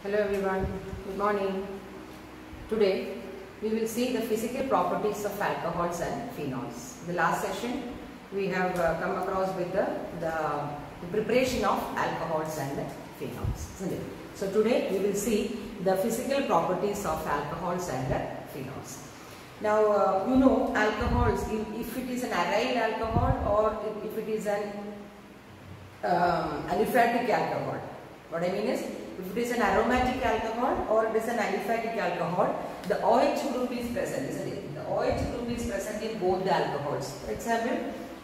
Hello everyone, good morning. Today we will see the physical properties of alcohols and phenols. In the last session we have come across with the preparation of alcohols and phenols, isn't it? So today we will see the physical properties of alcohols and phenols. Now you know alcohols, if it is an aryl alcohol or if it is an aliphatic alcohol. What I mean is, if it is an aromatic alcohol or it is an aliphatic alcohol, the OH group is present, isn't it? The OH group is present in both the alcohols. For example,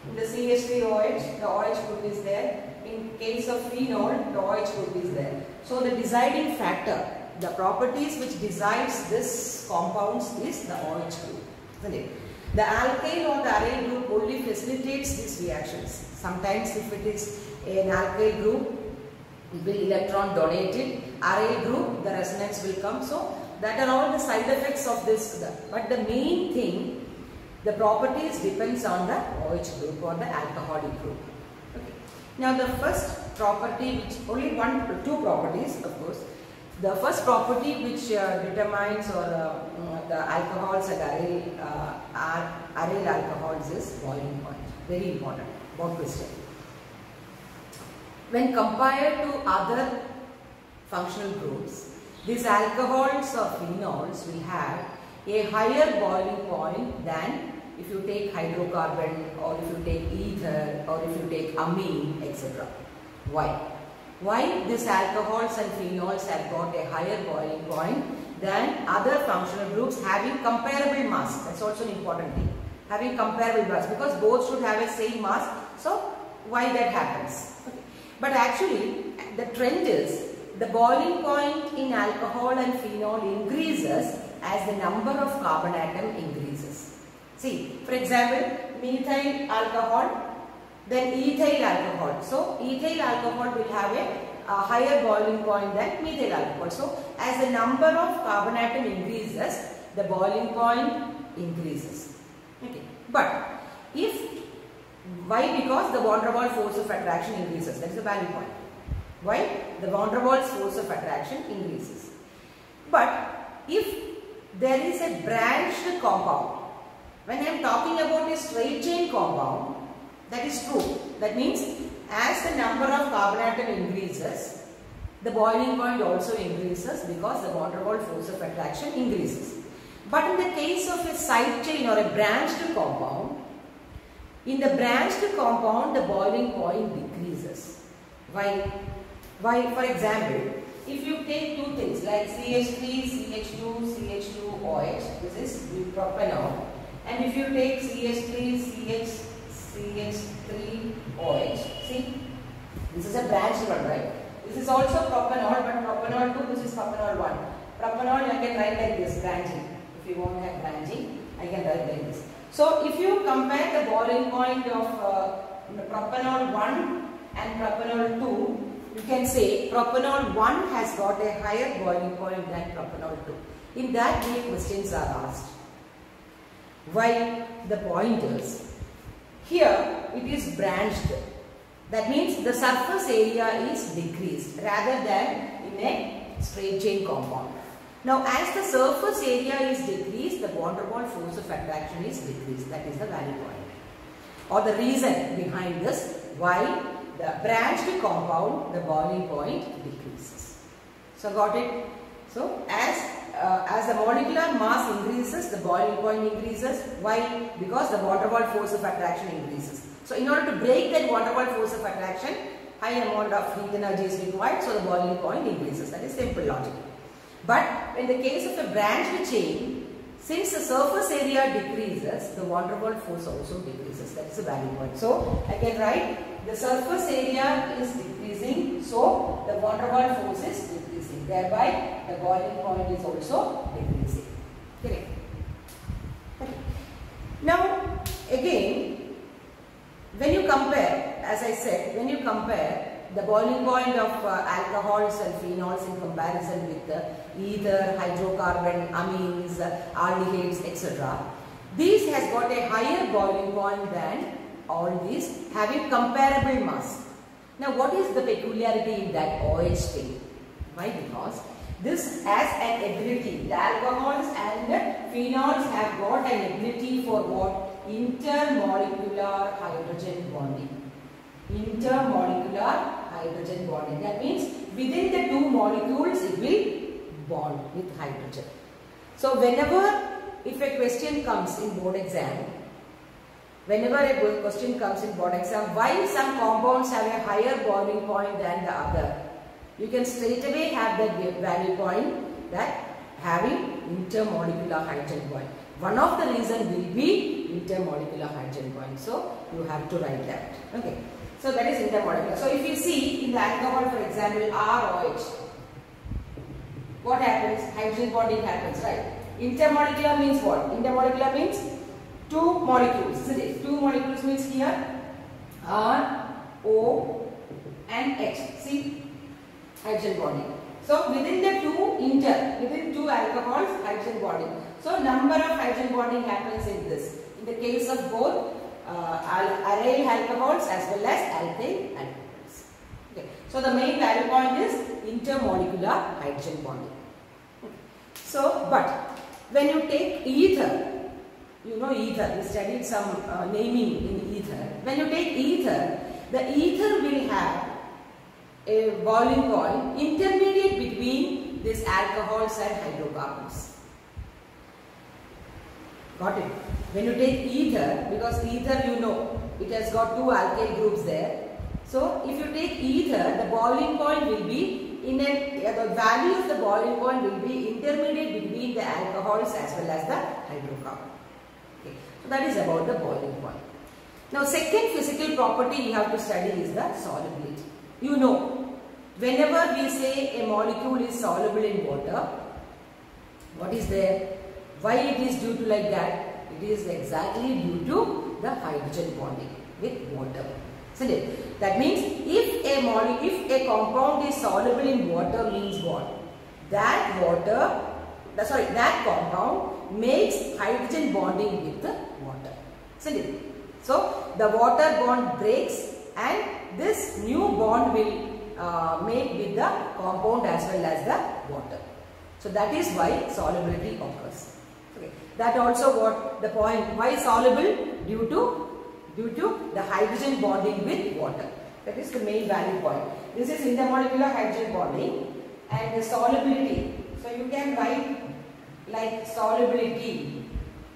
in the CH3OH, the OH group is there. In case of phenol, the OH group is there. So the deciding factor, the properties which decides this compounds is the OH group, isn't it? The alkyl or the aryl group only facilitates these reactions. Sometimes if it is an alkyl group, it will electron donated, aryl group, the resonance will come. So that are all the side effects of this. But the main thing, the properties depends on the OH group or the alcoholic group. Okay. Now the first property, which only two properties of course. The first property which determines or the alcohols and aryl alcohols is boiling point. Very important. One question. When compared to other functional groups, these alcohols or phenols will have a higher boiling point than if you take hydrocarbon or if you take ether or if you take amine, etc. Why? Why these alcohols and phenols have got a higher boiling point than other functional groups having comparable mass? That's also an important thing. Having comparable mass, because both should have a same mass. So why that happens? Okay. But actually the trend is the boiling point in alcohol and phenol increases as the number of carbon atom increases. See, for example, methyl alcohol, then ethyl alcohol. So ethyl alcohol will have a higher boiling point than methyl alcohol. So as the number of carbon atom increases, the boiling point increases. Okay. But why? Because the van der Waals force of attraction increases. That is the value point. Why? The van der Waals force of attraction increases. But if there is a branched compound, when I am talking about a straight chain compound, that is true. That means as the number of carbon atom increases, the boiling point also increases because the van der Waals force of attraction increases. But in the case of a side chain or a branched compound, in the branched compound, the boiling point decreases. Why? Why? For example, if you take two things like CH3, CH2, CH2OH, this is propanol, and if you take CH3, CH3OH, see, this is a branched one, right? This is also propanol, but propanol 2, this is propanol 1. Propanol, I can write like this, branching. If you won't have branching, I can write like this. So if you compare the boiling point of propanol 1 and propanol 2, you can say propanol 1 has got a higher boiling point than propanol 2. In that way, questions are asked. Why? The point is, here it is branched. That means the surface area is decreased rather than in a straight chain compound. Now, as the surface area is decreased, the van der Waals force of attraction is decreased. That is the value point. Or the reason behind this, why the branched compound, the boiling point decreases. So, got it? So, as the molecular mass increases, the boiling point increases. Why? Because the van der Waals force of attraction increases. So, in order to break that van der Waals force of attraction, high amount of heat energy is required. So, the boiling point increases. That is simple logic. But in the case of a branched chain, since the surface area decreases, the van der Waals force also decreases. That is the value point. So I can write the surface area is decreasing, so the van der Waals force is decreasing. Thereby the boiling point is also decreasing. Correct. Okay. Now again, when you compare, as I said, when you compare the boiling point of alcohols and phenols in comparison with ether, hydrocarbon, amines, aldehydes, etc. These has got a higher boiling point than all these having comparable mass. Now what is the peculiarity in that OH thing? Why? Because This has an ability. The alcohols and the phenols have got an ability for what? Intermolecular hydrogen bonding. Intermolecular hydrogen bonding. That means within the two molecules it will bond with hydrogen. So whenever if a question comes in board exam, why some compounds have a higher boiling point than the other, you can straight away have that value point that having intermolecular hydrogen bond. One of the reasons will be intermolecular hydrogen bond. So you have to write that. Okay. So that is intermolecular. So if you see in the alcohol, for example, ROH, what happens? Hydrogen bonding happens, right? Intermolecular means what? Intermolecular means two molecules, isn't it? Two molecules means here R, O and H. See, hydrogen bonding. So within the within two alcohols, hydrogen bonding. So number of hydrogen bonding happens in this. In the case of both aryl alcohols as well as alkyl alcohols. Okay. So the main value point is intermolecular hydrogen bonding. Okay. So, but when you take ether, you know ether, we studied some naming in ether. When you take ether, the ether will have a boiling point intermediate between these alcohols and hydrocarbons. Got it? When you take ether, because ether you know, it has got two alkyl groups there. So, if you take ether, the boiling point will be the value of the boiling point will be intermediate between the alcohols as well as the hydrocarbon. Okay. So, that is about the boiling point. Now, second physical property you have to study is the solubility. You know, whenever we say a molecule is soluble in water, what is there? Why it is due to like that? It is exactly due to the hydrogen bonding with water. Isn't it? That means if a compound is soluble in water means what? That compound makes hydrogen bonding with the water. Isn't it? So the water bond breaks and this new bond will make with the compound as well as the water. So that is why solubility occurs. Okay. That also what the point, why soluble? Due to the hydrogen bonding with water. That is the main value point. This is intermolecular hydrogen bonding and the solubility. So you can write like solubility.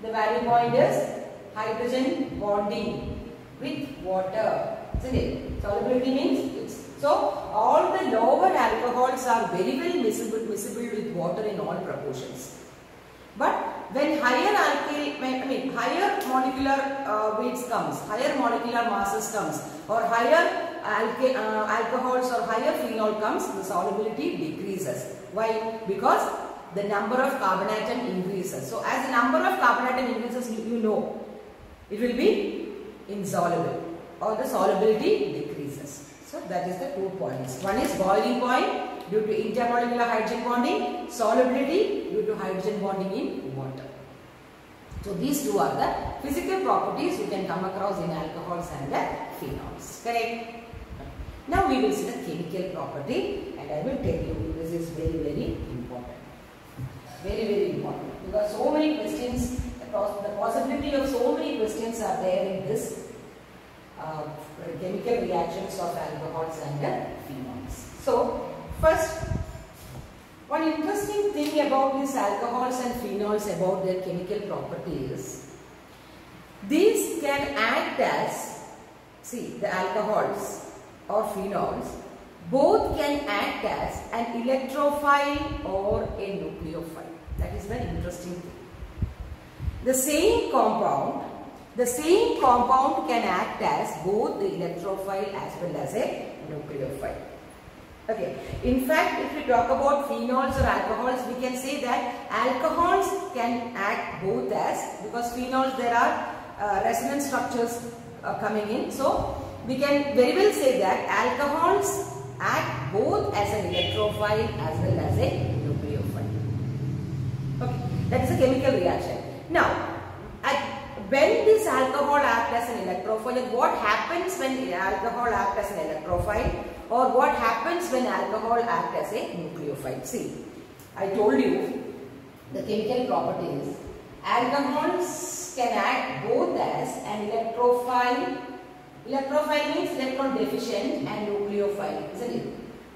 The value point is hydrogen bonding with water. Isn't it? Solubility means it's so all the lower alcohols are very well miscible with water in all proportions. But when higher higher molecular weights comes, higher molecular masses comes, or higher alcohols or higher phenol comes, the solubility decreases. Why? Because the number of carbon atom increases. So as the number of carbon atom increases, you know, it will be insoluble or the solubility decreases. So that is the 2 points. One is boiling point due to intermolecular hydrogen bonding, solubility due to hydrogen bonding in water. So these two are the physical properties you can come across in alcohols and the phenols. Correct? Now we will see the chemical property and I will tell you this is very, very important. Very, very important because so many questions, the possibility of so many questions are there in this chemical reactions of alcohols and phenols. So first, one interesting thing about these alcohols and phenols about their chemical properties, these can act as, see, the alcohols or phenols, both can act as an electrophile or a nucleophile. That is very interesting thing. The same compound can act as both the electrophile as well as a nucleophile. Okay. In fact, if we talk about phenols or alcohols, we can say that alcohols can act both as, because phenols there are resonance structures coming in. So we can very well say that alcohols act both as an electrophile as well as a nucleophile. Okay. That is a chemical reaction. Now, when this alcohol acts as an electrophile, what happens when alcohol acts as an electrophile, or what happens when alcohol acts as a nucleophile? See, I told you the chemical properties. Alcohols can act both as an electrophile. Electrophile means electron deficient, and nucleophile, isn't it?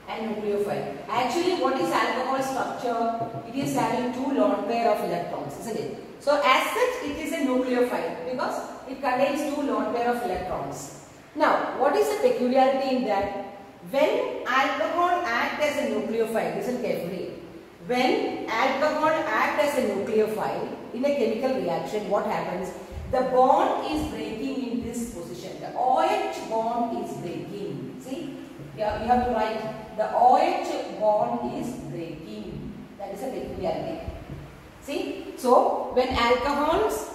And nucleophile. Actually, what is alcohol structure? It is having two lone pair of electrons, isn't it? So as such, it is a nucleophile because it contains two lone pair of electrons. Now, what is the peculiarity in that? When alcohol acts as a nucleophile, listen carefully. When alcohol acts as a nucleophile in a chemical reaction, what happens? The bond is breaking in this position. The OH bond is breaking. See, you have to write the OH bond is breaking. That is a peculiarity. See, so when alcohols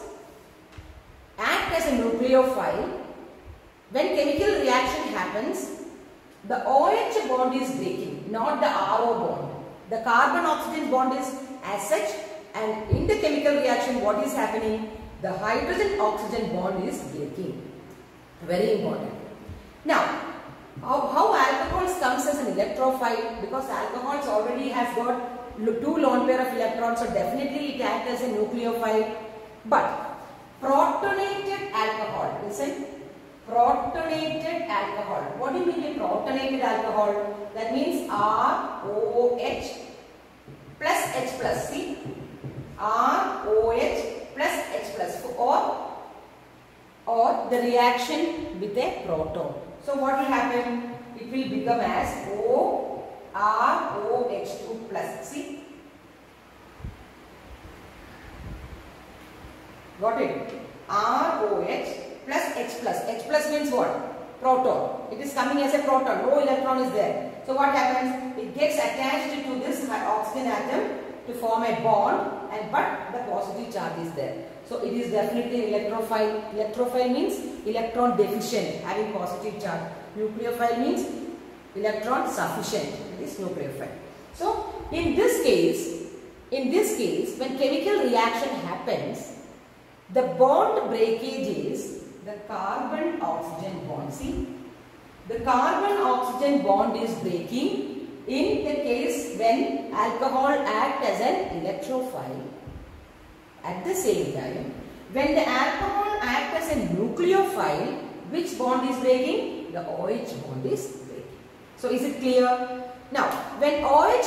act as a nucleophile, when chemical reaction happens, the OH bond is breaking, not the RO bond. The carbon-oxygen bond is as such, and in the chemical reaction, what is happening? The hydrogen-oxygen bond is breaking. Very important. Now, how alcohols comes as an electrophile? Because alcohols already have got two lone pair of electrons, so definitely it acts as a nucleophile. But protonated alcohol, listen. Protonated alcohol. What do you mean by protonated alcohol? That means ROH plus H plus. See? ROH plus H plus. Or the reaction with a proton. So what will happen? It will become as ROH2 plus. See? Got it? ROH plus H plus. H plus means what? Proton. It is coming as a proton. No electron is there. So what happens? It gets attached to this oxygen atom to form a bond, but the positive charge is there. So it is definitely electrophile. Electrophile means electron deficient, having positive charge. Nucleophile means electron sufficient. It is nucleophile. So in this case, when chemical reaction happens, the bond breakage is the carbon-oxygen bond. See, the carbon-oxygen bond is breaking in the case when alcohol acts as an electrophile. At the same time, when the alcohol acts as a nucleophile, which bond is breaking? The OH bond is breaking. So is it clear? Now, when when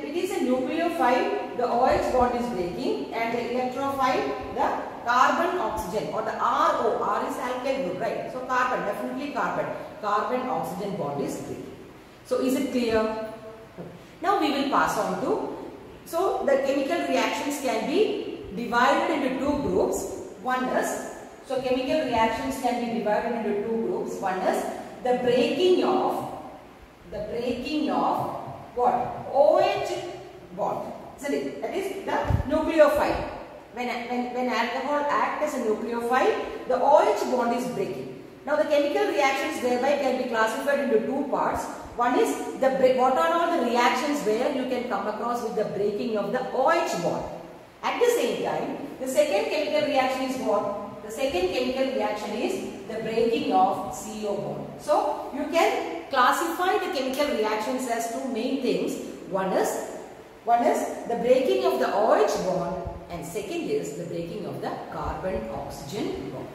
it is a nucleophile, the OH bond is breaking, and the electrophile, the carbon-oxygen or the RO. R is alkyl group, right? So carbon, definitely carbon. Carbon-oxygen bond is breaking. So is it clear? Now we will pass on to. So the chemical reactions can be divided into two groups. One is, so chemical reactions can be divided into two groups. One is the breaking of what? OH bond. Isn't it? That is the nucleophile. When alcohol acts as a nucleophile, the OH bond is breaking. Now the chemical reactions thereby can be classified into two parts. One is what are all the reactions where you can come across with the breaking of the OH bond. At the same time, the second chemical reaction is what? The second chemical reaction is the breaking of CO bond. So you can classify the chemical reactions as two main things. One is the breaking of the OH bond, and second is the breaking of the carbon-oxygen bond.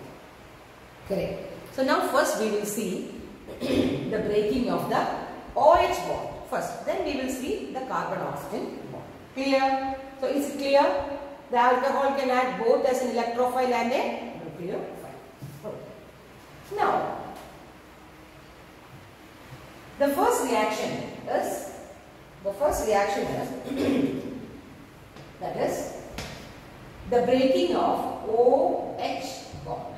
Correct. So now first we will see the breaking of the OH bond first. Then we will see the carbon-oxygen bond. Clear? So is it clear? The alcohol can act both as an electrophile and a nucleophile. Okay. Now, the first reaction is that is the breaking of OH bond.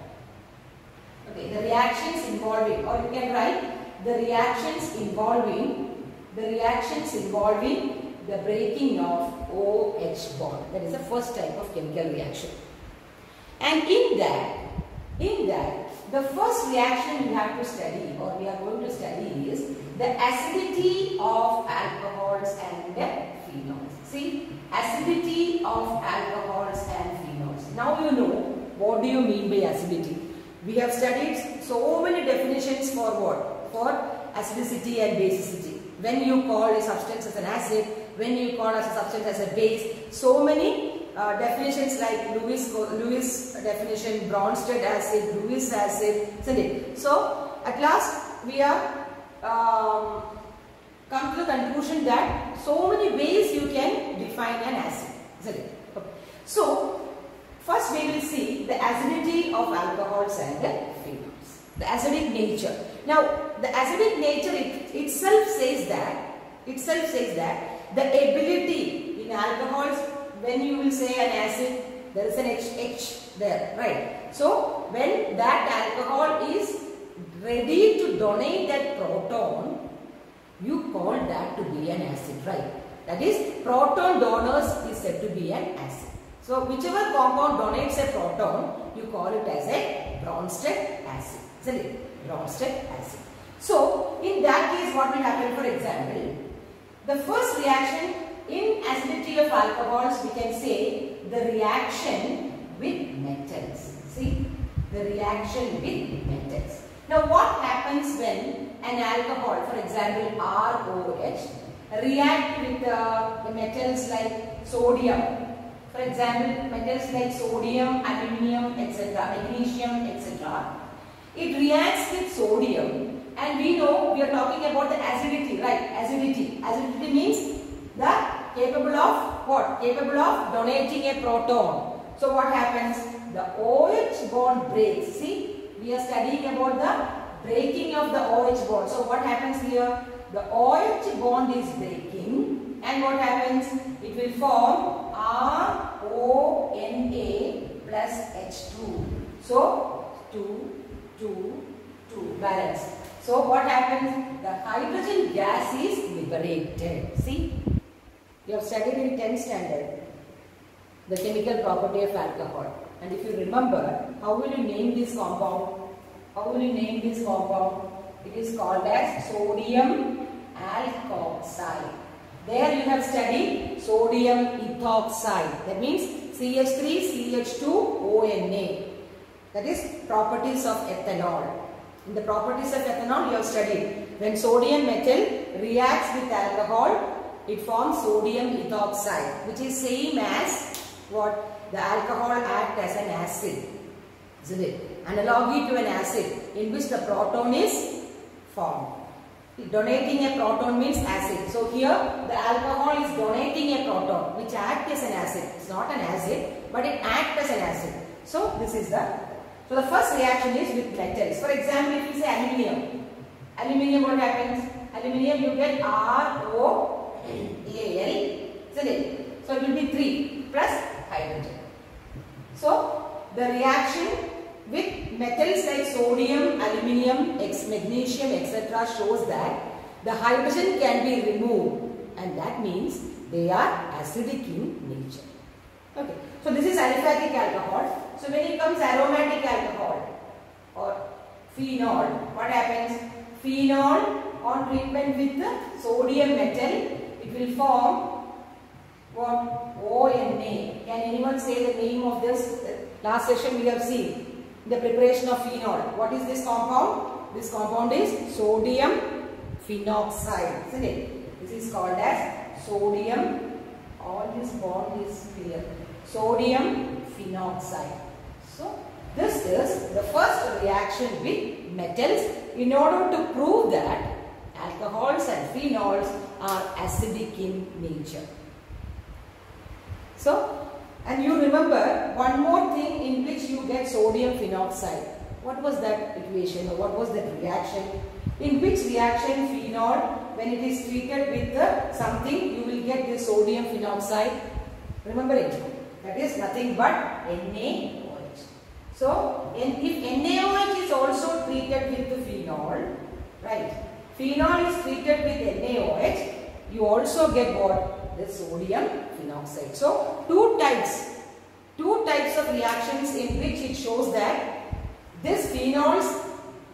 Okay, the reactions involving, or you can write the reactions involving the breaking of OH bond. That is the first type of chemical reaction. And in that, the first reaction we have to study, or we are going to study, is the acidity of alcohols and the phenols. See, acidity of alcohols and phenols. Now you know what do you mean by acidity. We have studied so many definitions for what? For acidity and basicity. when you call a substance as an acid, when you call as a substance as a base. So many definitions like Lewis definition, Bronsted acid, Lewis acid, isn't it? So at last we are come to the conclusion that so many ways you can define an acid, isn't it? Okay. So first we will see the acidity of alcohols and the phenols, the acidic nature. Now the acidic nature itself says that the ability in alcohols, when you will say an acid, there is an H there, right? So when that alcohol is ready to donate that proton, you call that to be an acid, right? That is, proton donors is said to be an acid. So whichever compound donates a proton, you call it as a Bronsted acid, isn't it? Bronsted acid. So in that case, what will happen? For example, the first reaction in acidity of alcohols, we can say the reaction with metals. See, the reaction with metals. Now what happens when an alcohol, for example ROH, react with the metals like sodium? For example, metals like sodium, aluminium, etc., magnesium, etc. It reacts with sodium, and we know we are talking about the acidity, right? Acidity. Acidity means the capable of what? Capable of donating a proton. So what happens? The OH bond breaks. See, we are studying about the breaking of the OH bond. So what happens here? The OH bond is breaking, and what happens? It will form RONA plus H2. So 2, 2, 2 balance. So what happens? The hydrogen gas is liberated. See, you have studied in 10th standard the chemical property of alcohol. And if you remember, how will you name this compound? How will you name this compound? It is called as sodium alkoxide. There you have studied sodium ethoxide. That means CH3, CH2, ONA. That is properties of ethanol. In the properties of ethanol you have studied. When sodium metal reacts with alcohol, it forms sodium ethoxide, which is same as what? The alcohol acts as an acid, isn't it? Analogy to an acid in which the proton is formed. Donating a proton means acid. So here the alcohol is donating a proton which acts as an acid. It's not an acid, but it acts as an acid. So this is the first reaction is with metals. For example, if you say aluminium. Aluminium, what happens? Aluminium, you get ROAL, isn't it? So it will be 3 plus hydrogen. So the reaction with metals like sodium, aluminium, magnesium, etc. shows that the hydrogen can be removed, and that means they are acidic in nature. Okay. So this is aliphatic alcohol. So when it comes aromatic alcohol or phenol, what happens? Phenol on treatment with the sodium metal, it will form what? ONA. Can anyone say the name of this? Last session we have seen the preparation of phenol. What is this compound? This compound is sodium phenoxide, isn't it? This is called as sodium. All this bond is clear. Sodium phenoxide. So this is the first reaction with metals in order to prove that alcohols and phenols are acidic in nature. So, and you remember one more thing in which you get sodium phenoxide. What was that equation, or what was that reaction? In which reaction phenol, when it is treated with something, you will get the sodium phenoxide. Remember it. That is nothing but NaOH. So, if NaOH is also treated with the phenol, right? Phenol is treated with NaOH, you also get what? The sodium phenoxide. So, two types of reactions in which it shows that this phenol's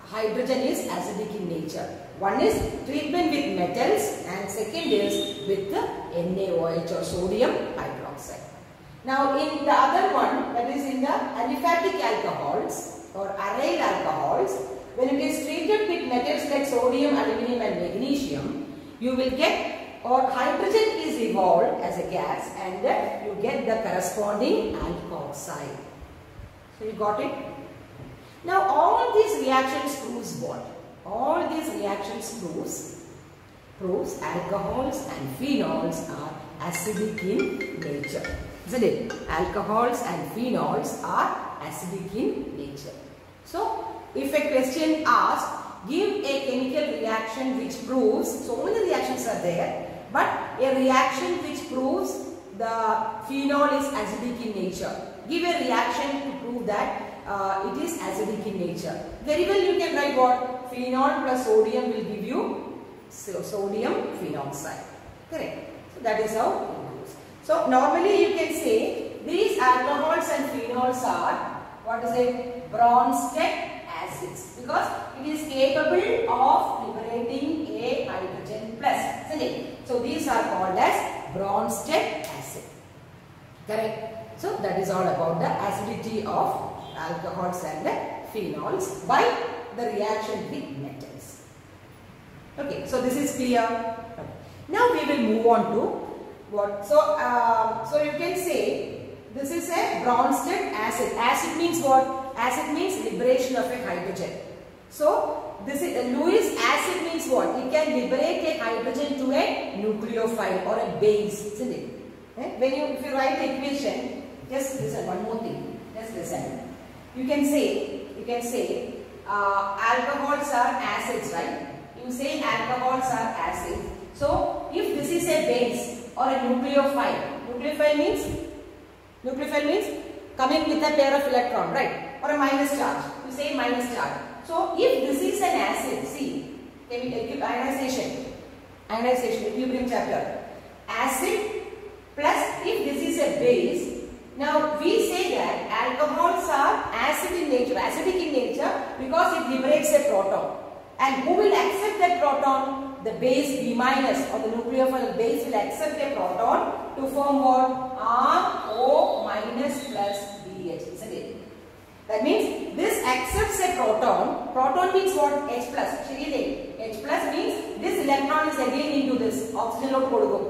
hydrogen is acidic in nature. One is treatment with metals, and second is with the NaOH or sodium hydroxide. Now in the other one, that is in the aliphatic alcohols or aryl alcohols, when it is treated with metals like sodium, aluminium and magnesium, you will get, or hydrogen is evolved as a gas and you get the corresponding alkoxide. So you got it? Now all these reactions proves what? All these reactions proves alcohols and phenols are acidic in nature. Isn't it? Alcohols and phenols are acidic in nature. So if a question asks, give a chemical reaction which proves, so many reactions are there, but a reaction which proves the phenol is acidic in nature. Give a reaction to prove that it is acidic in nature. Very well, you can write what? Phenol plus sodium will give you sodium phenoxide. Correct. So that is how it goes. So normally you can say these alcohols and phenols are, what is it? Bronsted acids, because it is capable of liberating a hydrogen plus, isn't it? So these are called as Bronsted acid. Correct? So that is all about the acidity of alcohols and phenols by the reaction with metals. Okay, so this is clear. Okay. Now we will move on to what? So you can say this is a Bronsted acid. Acid means what? Acid means liberation of a hydrogen. So this is Lewis acid means what? It can liberate a hydrogen to a nucleophile or a base, isn't it? If you write the equation, just listen, one more thing. Just listen. You can say alcohols are acids, right? You say alcohols are acids. So if this is a base or a nucleophile means coming with a pair of electron, right? Or a minus charge. You say minus charge. So if this is an acid, see, ionization, equilibrium chapter. Acid plus if this is a base. Now we say that alcohols are acidic in nature because it liberates a proton. And who will accept that proton? The base B minus or the nucleophile base will accept a proton to form what? RO minus plus BH, isn't it? That means this accepts a proton. Proton means what? H plus. H plus means this electron is again into this oxygen load kodukkum.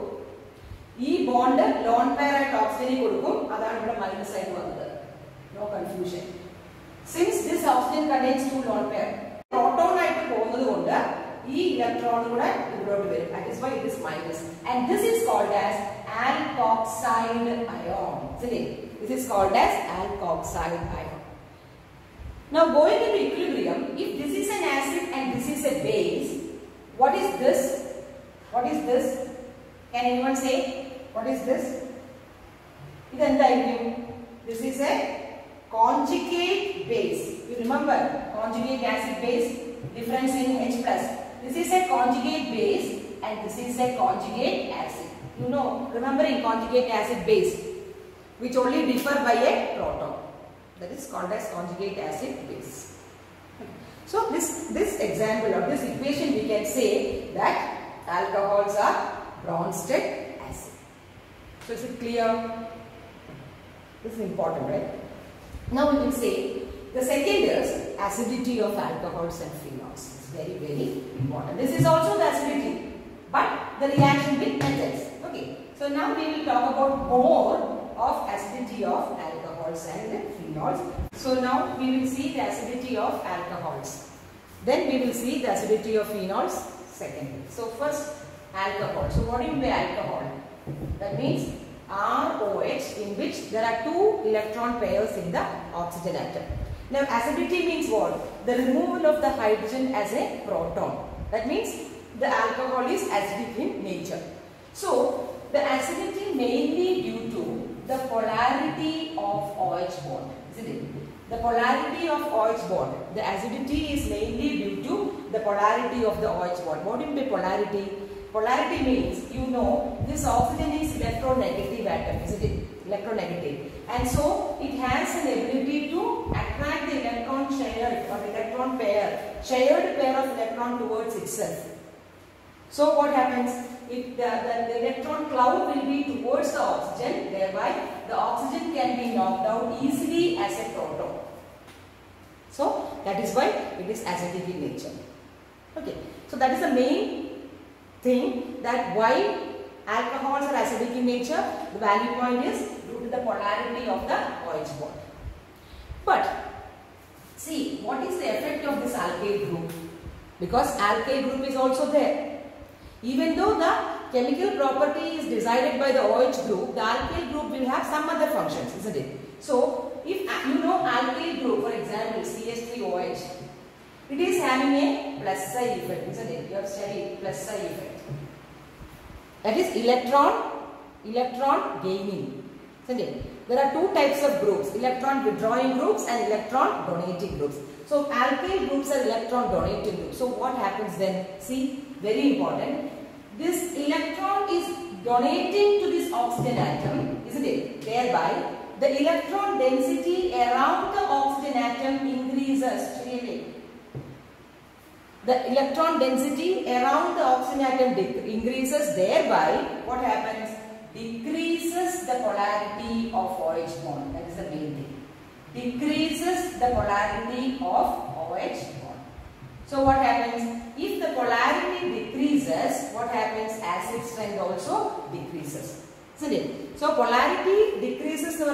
E bond lone pair at oxygen kodukkum. Adana ivide minus side vandu. No confusion. Since this oxygen contains two lone pair, proton aayittu povunathu kondu ee electron kuda ivodu varum. That is why it is minus. And this is called as alkoxide ion. Isn't it? This is called as alkoxide ion. Now going into equilibrium, if this is an acid and this is a base, what is this? What is this? Can anyone say? What is this? This is a conjugate base. You remember conjugate acid base, difference in H plus. This is a conjugate base and this is a conjugate acid. You know, remember in conjugate acid base, which only differ by a proton. That is called as conjugate acid base. So this example or this equation we can say that alcohols are Bronsted acid. So is it clear? This is important, right? Now we will say the second is acidity of alcohols and phenols. It's very, very important. This is also the acidity, but the reaction with metals. Okay. So now we will talk about more of acidity of alcohols and phenols. So now we will see the acidity of alcohols. Then we will see the acidity of phenols secondly. So first alcohol. So what do you mean by alcohol? That means ROH, in which there are two electron pairs in the oxygen atom. Now acidity means what? The removal of the hydrogen as a proton. That means the alcohol is acidic in nature. So the acidity mainly due to the polarity of OH bond, isn't it? The polarity of OH bond. The acidity is mainly due to the polarity of the OH bond. What do you mean by polarity? Polarity means, you know, this oxygen is electronegative atom, isn't it? Electronegative. And so it has an ability to attract the electron shared or electron pair, shared pair of electron towards itself. So what happens? The electron cloud will be towards the oxygen, thereby the oxygen can be knocked out easily as a proton. So that is why it is acidic in nature. Okay, so that is the main thing that why alcohols are acidic in nature. The value point is due to the polarity of the OH bond. But see, what is the effect of this alkyl group? Because alkyl group is also there. Even though the chemical property is decided by the OH group, the alkyl group will have some other functions, isn't it? So, if you know alkyl group, for example, CH3OH, it is having a plus psi effect, isn't it? You have studied plus psi effect. That is electron gaining, isn't it? There are two types of groups, electron withdrawing groups and electron donating groups. So, alkyl groups are electron donating groups. So, what happens then? See, very important. This electron is donating to this oxygen atom, isn't it? Thereby, the electron density around the oxygen atom increases. Really. The electron density around the oxygen atom increases. Thereby, what happens? Decreases the polarity of OH bond. That is the main thing. Decreases the polarity of OH bond. So what happens? If the polarity decreases, what happens? Acid strength also decreases. Isn't it? So polarity decreases. This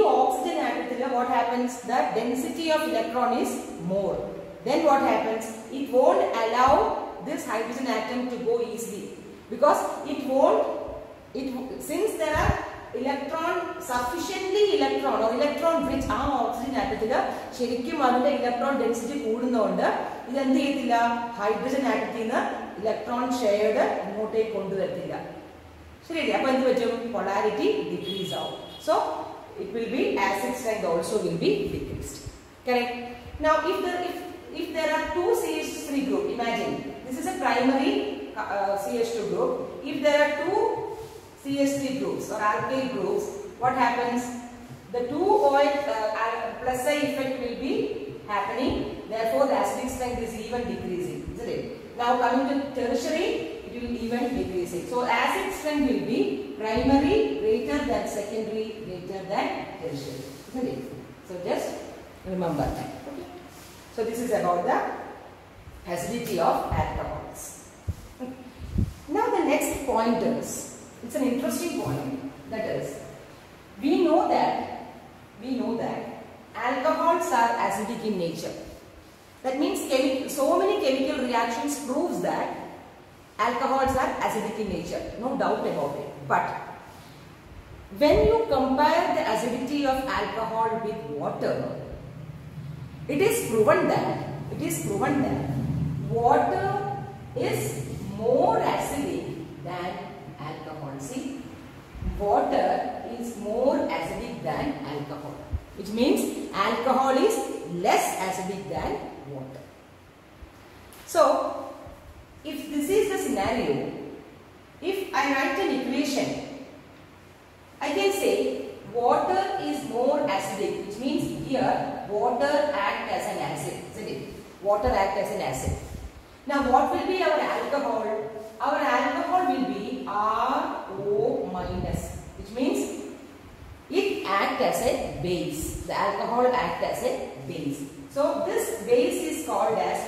oxygen atom, what happens? The density of electron is more. Then what happens? It won't allow this hydrogen atom to go easily. Because it won't, since there are sufficiently electron or electron rich oxygen atom, ശരിക്കും അതിന്റെ electron density കൂടുന്നതുകൊണ്ട് ഇത് എന്ത് ചെയ്യത്തില്ല, hydrogen ആറ്റത്തിൽ നിന്ന് electron shared ഇങ്ങോട്ടേക്ക് കൊണ്ടുവരത്തില്ല. ശരിയല്ലേ? അപ്പോൾ എന്ത് പറ്റും? polarity decrease ആവും. So it will be acid strength also will be decreased. Correct? Now if there are two CH3 group, imagine this is a primary CH2 group. If there are two CH3 groups or alkyl groups, what happens? The two OH plus psi effect will be happening. Therefore, the acidic strength is even decreasing. Isn't it? Now coming to tertiary, it will even decreasing. So acid strength will be primary greater than secondary greater than tertiary. Isn't it? So just remember that. Okay. So this is about the acidity of alcohols. Now the next point is, it's an interesting point, that is, we know that alcohols are acidic in nature. That means so many chemical reactions proves that alcohols are acidic in nature, no doubt about it. But when you compare the acidity of alcohol with water, it is proven that water is more acidic than alcohol. See, water is more acidic than alcohol, which means alcohol is less acidic than water. So, if this is the scenario, if I write an equation, I can say water is more acidic, which means here water acts as an acid, isn't it? Water acts as an acid. Now, what will be our alcohol? Our alcohol will be RO minus, which means it acts as a base. The alcohol acts as a base. So this base is called as,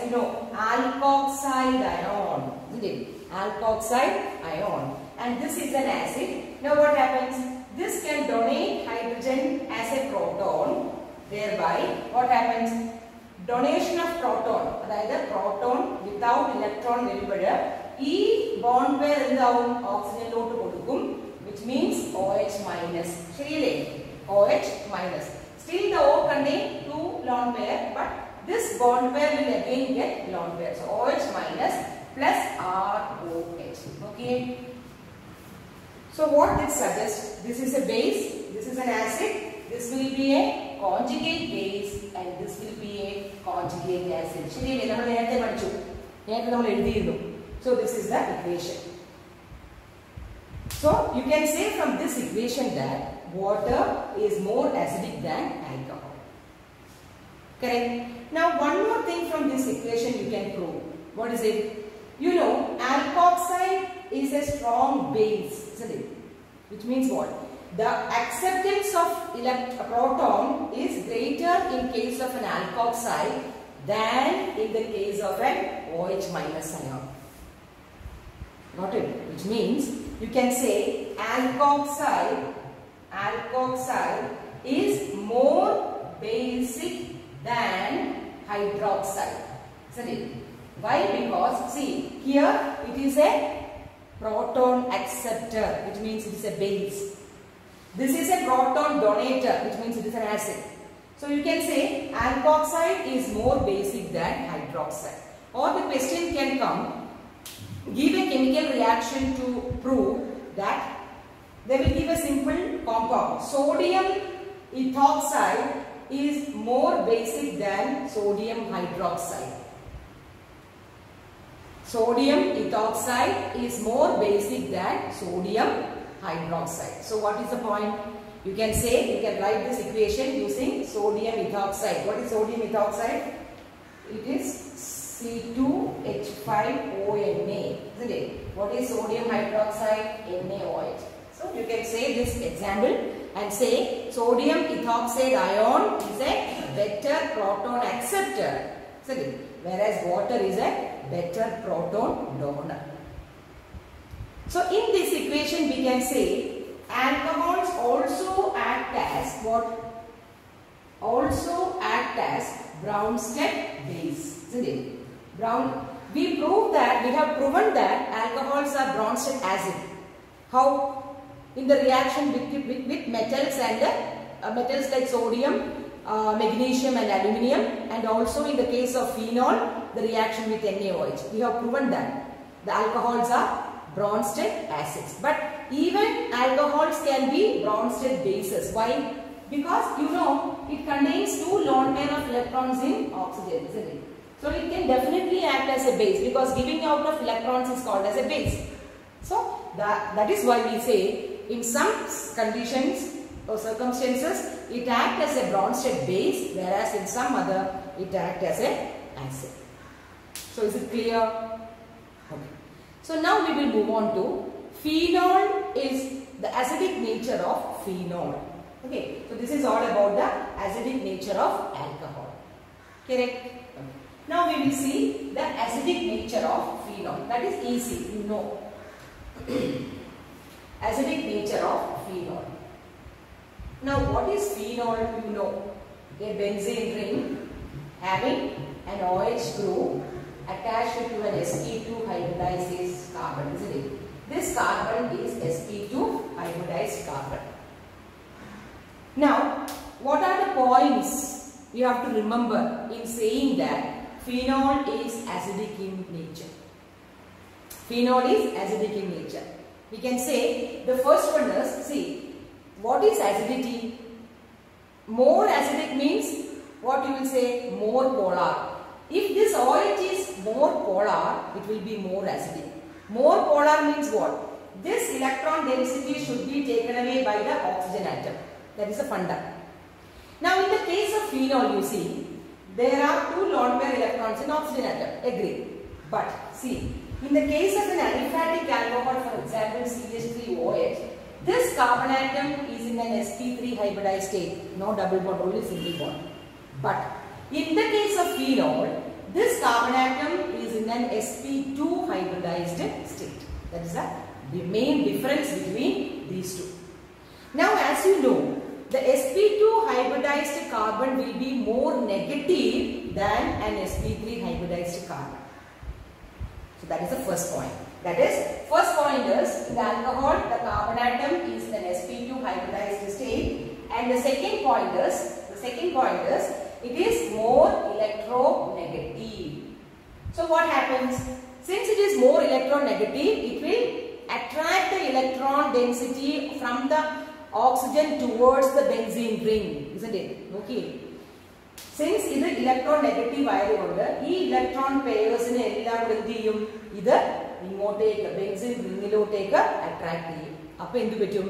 alkoxide ion, isn't it? Alkoxide ion. And this is an acid. Now what happens? This can donate hydrogen as a proton. Thereby, what happens? Donation of proton, that is proton without electron വരുമ്പോൾ ഈ bond pair എന്താവും? ഓക്സിജനിലോട്ട് കൊടുക്കും, which means OH minus. ശരിയല്ലേ? OH minus. Still the O contain two lone pair, but this bond pair will again get lone pair. So OH minus plus ROH. Okay. So what this suggests? This is a base. This is an acid. This will be a conjugate base, and this will be a conjugate acid. ശരിയല്ലേ? നമ്മൾ നേരത്തെ പഠിച്ചു. നേരത്തെ നമ്മൾ എഴുതിയിരുന്നു. So this is the equation. So you can say from this equation that water is more acidic than alcohol. Correct? Now one more thing from this equation you can prove. What is it? Alkoxide is a strong base, isn't it? Which means what? The acceptance of proton is greater in case of an alkoxide than in the case of an OH minus ion. Got it? Which means you can say alkoxide is more basic than hydroxide. Isn't it? Why? Because see, here it is a proton acceptor, which means it is a base. This is a proton donator, which means it is an acid. So you can say alkoxide is more basic than hydroxide. Or the question can come, give a chemical reaction to prove that. They will give a simple compound. Sodium ethoxide is more basic than sodium hydroxide. Sodium ethoxide is more basic than sodium hydroxide. So what is the point? You can say, you can write this equation using sodium ethoxide. What is sodium ethoxide? It is C2H5ONA, isn't it? What is sodium hydroxide? NaOH. So you can say this example and say sodium ethoxide ion is a better proton acceptor, isn't it? Whereas water is a better proton donor. So in this equation we can say alcohols also act as what? Also act as Bronsted base, isn't it? We have proven that alcohols are Bronsted acid. How? In the reaction with metals and metals like sodium, magnesium and aluminium, and also in the case of phenol, the reaction with NaOH. We have proven that the alcohols are Bronsted acids. But even alcohols can be Bronsted bases. Why? Because you know it contains 2 lone pair of electrons in oxygen, isn't it? So it can definitely act as a base because giving out of electrons is called as a base. So that is why we say in some conditions or circumstances it acts as a Bronsted base, whereas in some other it acts as a acid. So is it clear? Okay. So now we will move on to phenol is the acidic nature of phenol. Okay. So this is all about the acidic nature of alcohol. Correct? Okay. Now we will see the acidic nature of phenol. That is easy, you know. Acidic nature of phenol. Now what is phenol? You know, a benzene ring having an OH group attached to an sp2 hybridized carbon, isn't it? This carbon is sp2 hybridized carbon. Now what are the points you have to remember in saying that phenol is acidic in nature? Phenol is acidic in nature. We can say the first one is, see, what is acidity? More acidic means what you will say? More polar. If this OH is more polar, it will be more acidic. More polar means what? This electron density should be taken away by the oxygen atom. That is a funda. Now in the case of phenol, you see, there are 2 lone pair electrons in oxygen atom. Agree. But see, in the case of an aliphatic alcohol, for example CH3OH, this carbon atom is in an sp3 hybridized state. No double bond, only single bond. But in the case of phenol, this carbon atom is in an sp2 hybridized state. That is the main difference between these two. Now as you know, the sp2 hybridized carbon will be more negative than an sp3 hybridized carbon. So that is the first point. That is, first point is in the alcohol the carbon atom is in an sp2 hybridized state, and the second point is it is more electronegative. So what happens? Since it is more electronegative, it will attract the electron density from the oxygen towards the benzene ring, isn't it? Okay. Since it is electronegative ആയതുകൊണ്ട് ഈ electron പെയർസിനെ എല്ലാം എന്ത് ചെയ്യും? ഇത് ഇങ്ങോട്ടേക്ക് benzene റിംഗിലോട്ടേക്ക് attract ചെയ്യും. അപ്പോൾ എന്ത് പറ്റും?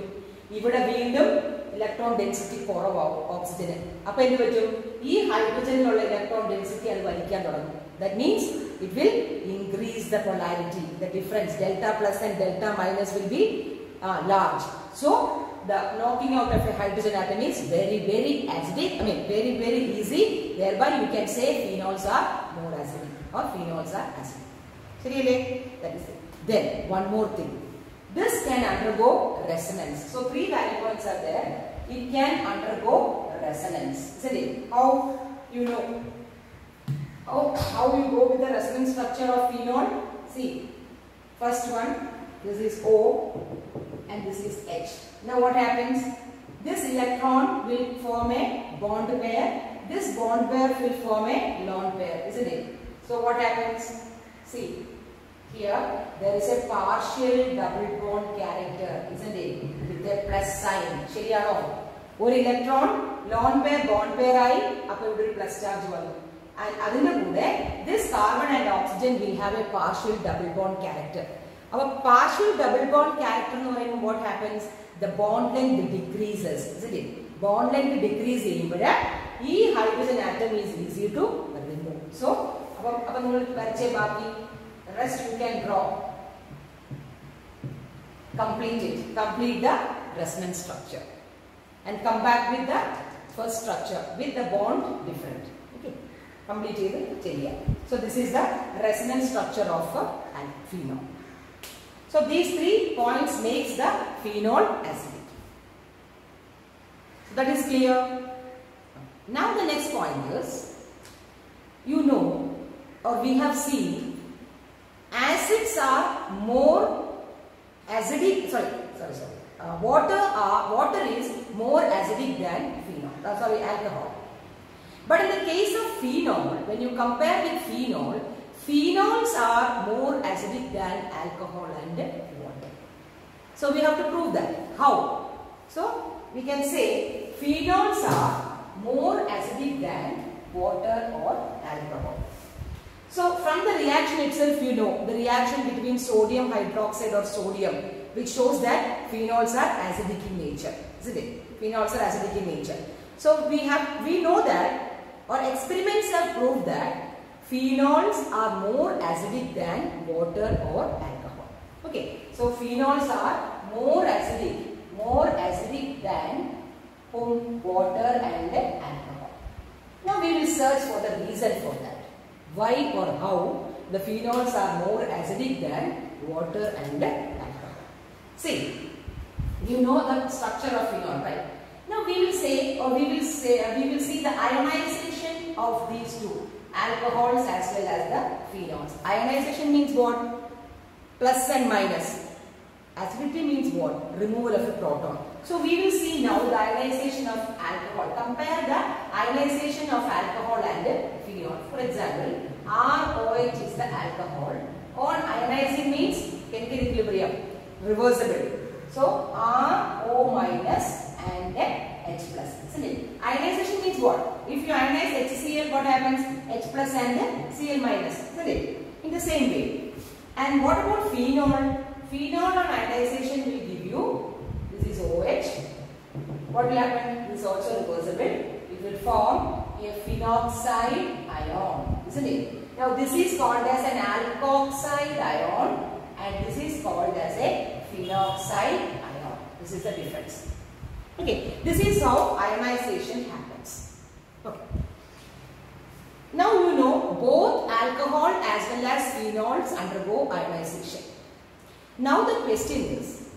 ഇവിടെ വീണ്ടും ഇലക്ട്രോൺ ഡെൻസിറ്റി കുറവാകും ഓക്സിജന്. അപ്പോൾ എന്ത് പറ്റും? ഈ ഹൈഡ്രജനിലുള്ള ഇലക്ട്രോൺ ഡെൻസിറ്റി അത് വലിക്കാൻ തുടങ്ങും. That means it will increase the polarity. The difference delta plus and delta minus will be large. So the knocking out of a hydrogen atom is very acidic. I mean very easy. Thereby you can say phenols are more acidic or phenols are acidic. That is it. Then one more thing. This can undergo resonance. So 3 value points are there. It can undergo resonance. Isn't it? How you know? How you go with the resonance structure of phenol? See, first one, this is O and this is H. Now what happens? This electron will form a bond pair. This bond pair will form a lone pair, isn't it? So what happens? See, here there is a partial double bond character, isn't it? With a plus sign. Sheriyano? One electron, lone pair, bond pair I, appo ivide plus charge varu. And adinte kude, this carbon and oxygen will have a partial double bond character. Our partial double bond character, what happens? The bond length decreases, isn't it? Bond length decreases, but this hydrogen atom is easy to remove. So, rest you can draw. Complete it. Complete the resonance structure. And come back with the first structure with the bond different. Okay. Complete it. So, this is the resonance structure of phenol. So, these 3 points makes the phenol acidic. So, that is clear. Now, the next point is, you know, or we have seen, acids are more acidic, water is more acidic than phenol, alcohol. But in the case of phenol, when you compare with phenol, phenols are more acidic than alcohol and water. So we have to prove that. How? So we can say phenols are more acidic than water or alcohol. So from the reaction itself, you know, the reaction between sodium hydroxide or sodium, which shows that phenols are acidic in nature, isn't it? Phenols are acidic in nature. So we know that, or experiments have proved that phenols are more acidic than water or alcohol. Okay, so phenols are more acidic than water and alcohol. Now we will search for the reason for that. Why or how the phenols are more acidic than water and alcohol. See, you know the structure of phenol, right? Now we will see the ionization of these two, alcohols as well as the phenols. Ionization means what? Plus and minus. Acidity means what? Removal of a proton. So we will see now the ionization of alcohol. Compare the ionization of alcohol and phenol. For example, ROH is the alcohol. On ionizing means chemical equilibrium, reversible. So RO minus and H plus, isn't it? Ionization means what? If you ionize HCl, what happens? H plus and Cl minus, isn't it? In the same way. And what about phenol? Phenol on ionization will give you, this is OH. What will happen? This is also reversible. It will form a phenoxide ion, isn't it? Now this is called as an alkoxide ion and this is called as a phenoxide ion. This is the difference. Okay, this is how ionization happens. Okay. Now you know both alcohol as well as phenols undergo ionization. Now the question is,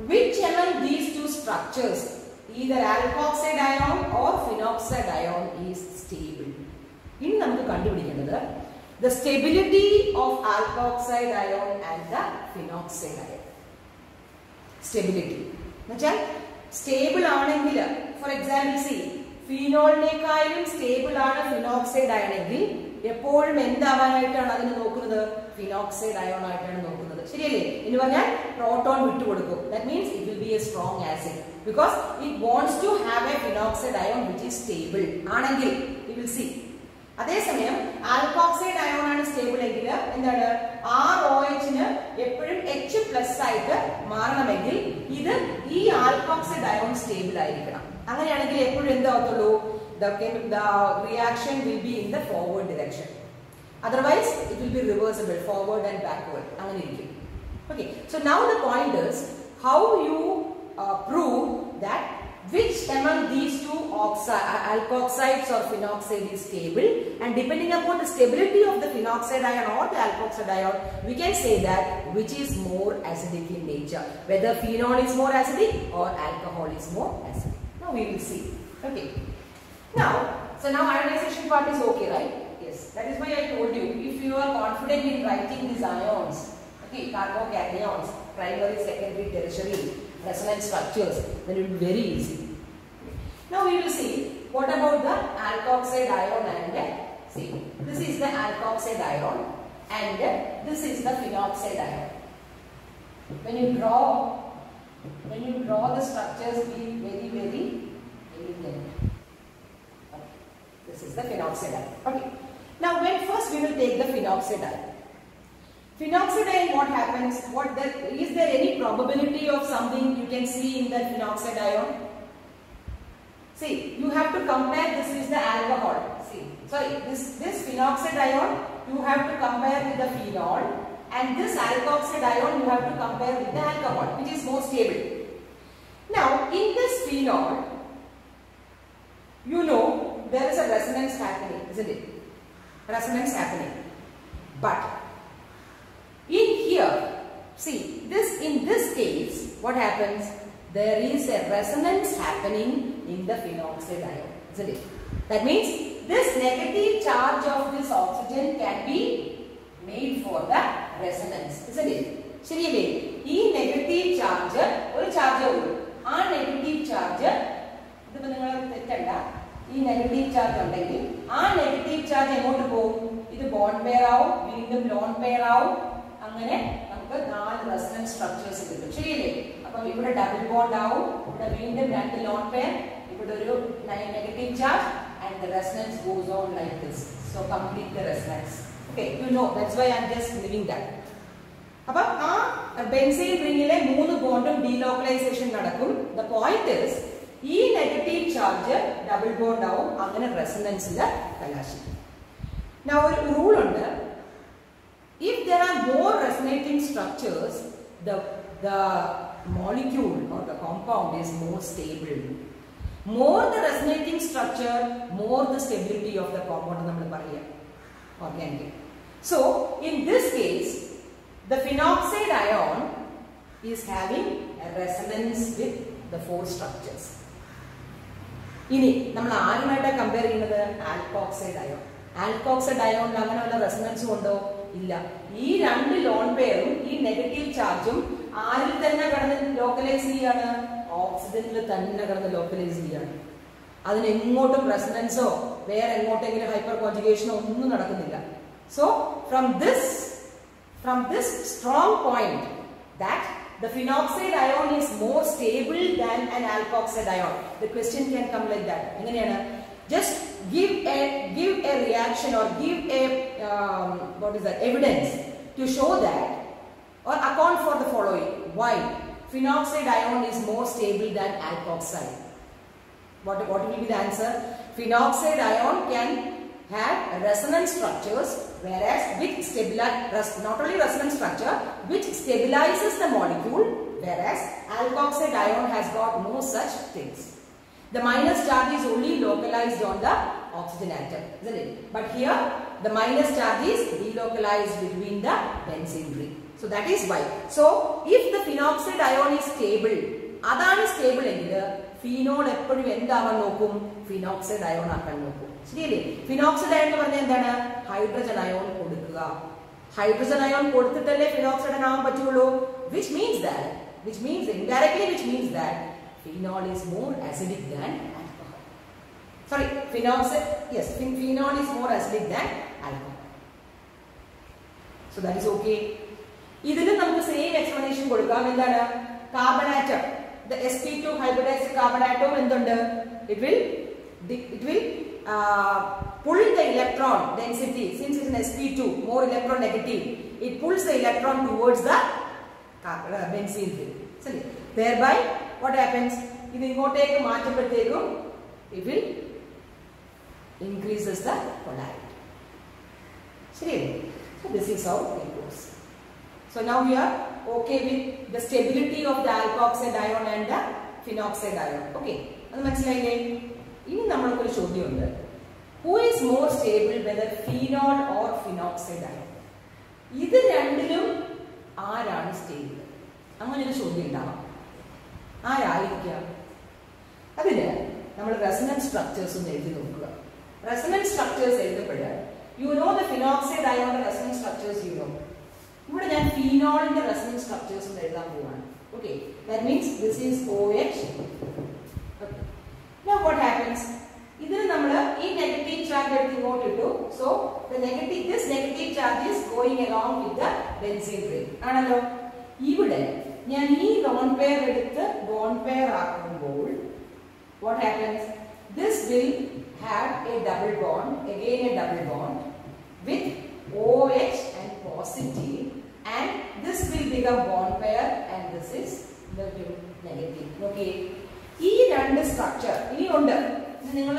which among these two structures, either alkoxide ion or phenoxide ion, is stable? In the stability of alkoxide ion and the phenoxide ion. Stability. Stable anengil, for example, see, phenol nekayilum stable aanu phenoxide ion എപ്പോഴും എന്താവാനായിട്ടാണ് അതിനെ നോക്കുന്നത്? Phenoxide ion ആയിട്ടാണ് നോക്കുന്നത്. ശരിയല്ലേ? എന്ന് പറഞ്ഞാൽ proton വിട്ടുകൊടുക്കും. That means it will be a strong acid because it wants to have a phenoxide ion which is stable. ആണെങ്കിൽ we will see. അതേസമയം ആൽക്കോക്സൈഡ് അയോൺ ആണ് സ്റ്റേബിൾ എങ്കിൽ എന്താണ്? ROH ന് എപ്പോഴും H പ്ലസ് ആയിട്ട് മാറണമെങ്കിൽ ഇത് ഈ ആൽക്കോക്സൈഡ് അയോൺ സ്റ്റേബിൾ ആയിരിക്കണം. അങ്ങനെയാണെങ്കിൽ എപ്പോഴും എന്താവത്തുള്ളൂ? The reaction will be in the forward direction. Otherwise, it will be reversible, forward and backward. Okay. So now the point is how you prove that which among these two alkoxides or phenoxide is stable, and depending upon the stability of the phenoxide ion or the alkoxide ion, we can say that which is more acidic in nature, whether phenol is more acidic or alcohol is more acidic. Now we will see. Okay. Now ionization part is okay, right? Yes. That is why I told you, if you are confident in writing these ions, okay, carbocations, primary, secondary, tertiary, resonance structures, then it will be very easy. Now we will see what about the alkoxide ion and see, this is the alkoxide ion and this is the phenoxide ion. When you draw the structures, be very elegant. Okay. This is the phenoxide ion. Okay. Now when first we will take the phenoxide ion. Phenoxide ion, what happens? Is there any probability of something you can see in the phenoxide ion? See, you have to compare. This is the alcohol. See, sorry, this phenoxide ion you have to compare with the phenol, and this alkoxide ion you have to compare with the alcohol, which is more stable. Now, in this phenol, you know there is a resonance happening, isn't it? Resonance happening, but in here, see, in this case, what happens? There is a resonance happening in the phenoxide ion, isn't it? That means this negative charge of this oxygen can be made for the resonance, isn't it? Sheriyale, ee negative charge, oru charge ullu. Aa negative charge, idu ningal tettalla. Ee negative charge undengil, aa negative charge engotu povum? Idu bond pair avum, veendum lone pair avum. അങ്ങനെ നമുക്ക് 4 resonance structures കിട്ടും. ശരിയല്ലേ? അപ്പോൾ ഇവിടെ double bond ആവും, ഇവിടെ വീണ്ടും 2 lone pair, ഇവിടെ ഒരു negative charge, and the resonance goes on like this. So complete the resonance. Okay, you know, that's why I am just leaving that. അപ്പോൾ ആ ബെൻസീൻ റിംഗിലെ 3 ബോണ്ടും ഡീലോക്കലൈസേഷൻ നടക്കും. The point is ഈ നെഗറ്റീവ് ചാർജ് ഡബിൾ ബോണ്ട് ആവും, അങ്ങനെ റെസൊണൻസിൽ കലാശിക്കും. Now ഒരു rule ഉണ്ട്. If there are more resonating structures, the molecule or the compound is more stable. More the resonating structure, more the stability of the compound. Organic. So, in this case, the phenoxide ion is having a resonance with the 4 structures. Ini, we are comparing with alkoxide ion. Alkoxide ion is resonance. ഇല്ല. ഈ 2 loan പെയറും ഈ negative ചാർജും ആരിൽ തന്നെ കിടന്ന് localise ചെയ്യാണ്? ഓക്സിജനിൽ തന്നെ കിടന്ന് ലോക്കലൈസ് ചെയ്യാണ്. അതിന് എങ്ങോട്ടും റെസൊണൻസോ വേറെ എങ്ങോട്ടെങ്കിലും ഹൈപ്പർ കോൺജുഗേഷനോ ഒന്നും നടക്കുന്നില്ല. So from this strong point that the phenoxide ion is more stable than an alkoxide ion. The question can come like that. എങ്ങനെയാണ്? Just give a reaction or give a evidence to show that or account for the following. Why phenoxide ion is more stable than alkoxide? What will be the answer? Phenoxide ion can have resonance structures, whereas not only resonance structure, which stabilizes the molecule, whereas alkoxide ion has got no such things. The minus charge is only localized on the oxygen atom, isn't it? But here the minus charge is delocalized between the benzene ring. So that is why. So if the phenoxide ion is stable, adana stable engil phenol eppozhum endavan nokkum? Phenoxide ion aakan nokkum. ശരിയല്ലേ? phenoxide ion എന്ന് പറഞ്ഞാൽ എന്താണ്? Hydrogen ion കൊടുക്കുക. Hydrogen ion കൊടുത്തിട്ടല്ലേ phenoxide ആവാൻ പറ്റുള്ളൂ. Which means that phenol is more acidic than alcohol. Sorry, phenol is more acidic than alcohol. So that is okay. ഇതിന് നമുക്ക് same explanation കൊടുക്കാം. എന്താണ്? Carbon atom, the sp2 hybridized carbon atom എന്തുണ്ട്? It will pull the electron density, since it is an sp2, more electron negative. It pulls the electron towards the benzene ring. Thereby what happens? It will increases the polarity. So this is how it goes. So now we are okay with the stability of the alkoxide ion and the phenoxide ion. Okay, അത് മനസ്സിലായില്ലേ? ഇനി നമ്മൾക്കൊരു ചോദ്യമുണ്ട്. Who is more stable, whether phenol or phenoxide ion? ഇത് രണ്ടിലും ആരാണ് stable? അങ്ങനെ ഒരു ചോദ്യം ഉണ്ടാവാം. ആരായിരിക്കാം? അതിന് നമ്മൾ റെസൊണൻസ് സ്ട്രക്ചേഴ്സ് ഒന്ന് എഴുതി നോക്കുക. റെസൊണൻസ് സ്ട്രക്ചേഴ്സ് എഴുതപ്പെടുക. You know the phenoxide ion resonance structures, you know. ഇവിടെ ഞാൻ ഫീനോളിന്റെ റെസൊണൻസ് സ്ട്രക്ചേഴ്സ് ഒന്ന് എഴുതാൻ പോവാണ്. Okay, that means this is OH. Okay. Now what happens? ഇതിന് നമ്മൾ ഈ നെഗറ്റീവ് ചാർജ് എടുത്ത് ഇങ്ങോട്ട് ഇട്ടു. So this negative charge is going along with the benzene ring. ആണല്ലോ. ഇവിടെ ഞാൻ ഈ ലോൺ പെയർ എടുത്ത് ബോണ്ട് പെയർ ആക്കുമ്പോൾ what happens? This will have a double bond, again a double bond with OH and positive, and this will become bond pair and this is negative. Okay, ഈ രണ്ട് structure ഇനി ഉണ്ട്. ഇത് നിങ്ങൾ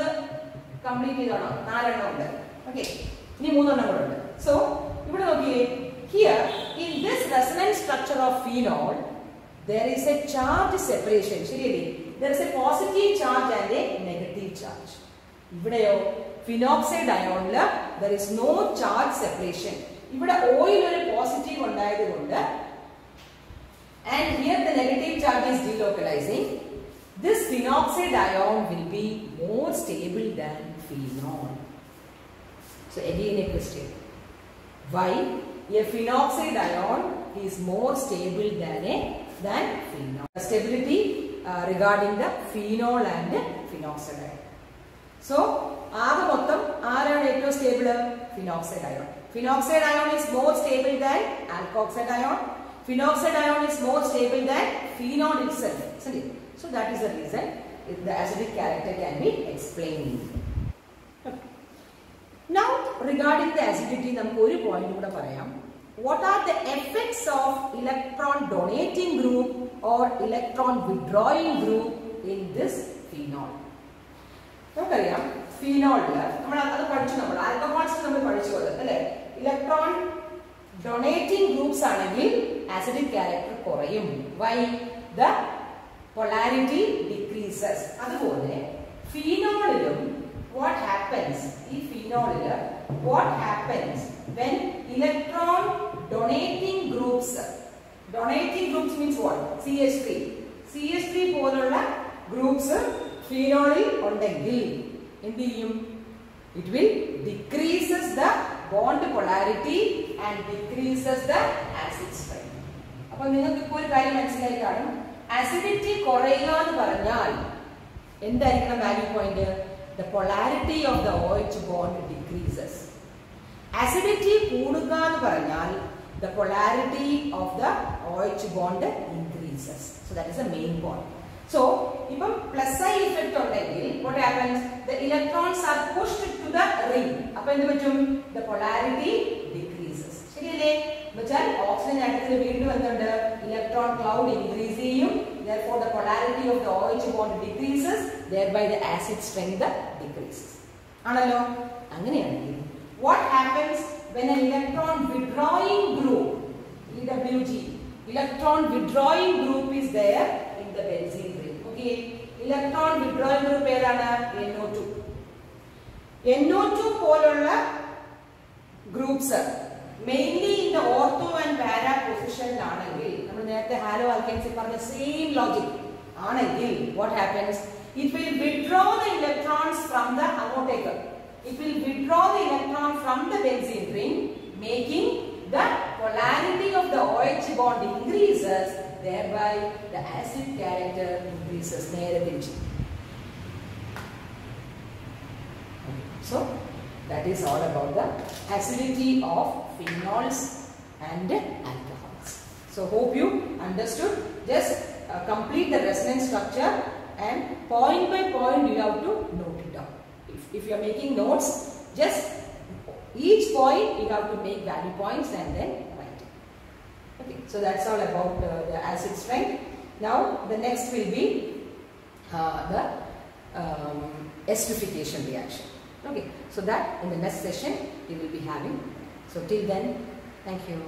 complete ചെയ്തോണം. 4 എണ്ണം ഉണ്ട്. Okay, ഇനി 3 എണ്ണം കൂടെ ഉണ്ട്. സോ ഇവിടെ നോക്കിയേ, here in this resonance structure of phenol there is a charge separation. ശരിയല്ലേ? There is a positive charge and a negative charge. ഇവിടെയോ ഫിനോക്സൈഡ് അയോണില് there is no charge separation. ഇവിടെ ഓയിൽ ഒരു പോസിറ്റീവ് ഉണ്ടായതുകൊണ്ട് and here the negative charge is delocalizing. This phenoxide ion will be more stable than phenol. So again a question. Why a phenoxide ion is more stable than phenol? Stability regarding the phenol and phenoxide ion. So, ആകെ മൊത്തം ആരാണ് ഏറ്റവും stable? Phenoxide ion. Phenoxide ion is more stable than alkoxide ion. Phenoxide ion is more stable than phenol itself. So that is the reason the acidic character can be explained. Now regarding the acidity, നമുക്ക് ഒരു point കൂടെ പറയാം. What are the effects of electron donating group or electron withdrawing group in this phenol? നമുക്കറിയാം ഫീനോളില് നമ്മൾ അത് പഠിച്ചു. നമ്മൾ alcohols നമ്മൾ പഠിച്ചു അല്ലേ? ഇലക്ട്രോൺ ഡൊണേറ്റിംഗ് ഗ്രൂപ്പ്സ് ആണെങ്കിൽ ആസിഡിക് ക്യാരക്ടർ കുറയും. വൈ? The polarity decreases. അതുപോലെ ഫീനോളിലും what happens? ഈ ഫീനോളില് what happens when electron donating groups means what? CH3 പോലുള്ള ഗ്രൂപ്പ്സ് ഫീനോളിൽ ഉണ്ടെങ്കിൽ എന്ത് ചെയ്യും? It will decreases the bond polarity and decreases the acid strength. അപ്പോൾ നിങ്ങൾക്ക് ഇപ്പോൾ ഒരു കാര്യം മനസ്സിലായി കാണും. acidity കുറയുക എന്ന് പറഞ്ഞാൽ എന്തായിരിക്കണം value point? The polarity of the OH bond decreases. Acidity കൂടുക എന്ന് പറഞ്ഞാൽ the polarity of the OH bond increases. So that is the main point. So, ഇപ്പം പ്ലസ് ഐ ഇഫക്റ്റ് ഉണ്ടെങ്കിൽ what happens? The electrons are pushed to the ring. അപ്പോൾ എന്ത് പറ്റും? The polarity decreases. ശരിയല്ലേ? എന്നുവെച്ചാൽ ഓക്സിജൻ ആറ്റത്തിൽ വീണ്ടും എന്തുണ്ട്? ഇലക്ട്രോൺ ക്ലൗഡ് ഇൻക്രീസ് ചെയ്യും. Therefore, the polarity of the OH bond decreases. Thereby, the acid strength decreases. ആണല്ലോ? അങ്ങനെയാണെങ്കിൽ what happens when an electron withdrawing group, EWG, electron withdrawing group is there in the benzene ring? Okay, electron withdrawing group ഏതാണ്? NO2. NO2 പോലുള്ള groups mainly in the ortho and para position ആണെങ്കിൽ, നമ്മൾ നേരത്തെ hello ആൽക്കൈൻസിൽ പറഞ്ഞ same logic ആണെങ്കിൽ what happens? It will withdraw the electrons from the അങ്ങോട്ടേക്ക്. It will withdraw the electron from the benzene ring, making the polarity of the OH bond increases. Thereby, the acid character increases. So, that is all about the acidity of phenols and alcohols. So, hope you understood. Just complete the resonance structure and point by point you have to note it down. If you are making notes, just each point you have to make value points and then write it. Okay, so that's all about the acid strength. Now the next will be the esterification reaction. Okay, so that in the next session we will be having. So till then, thank you.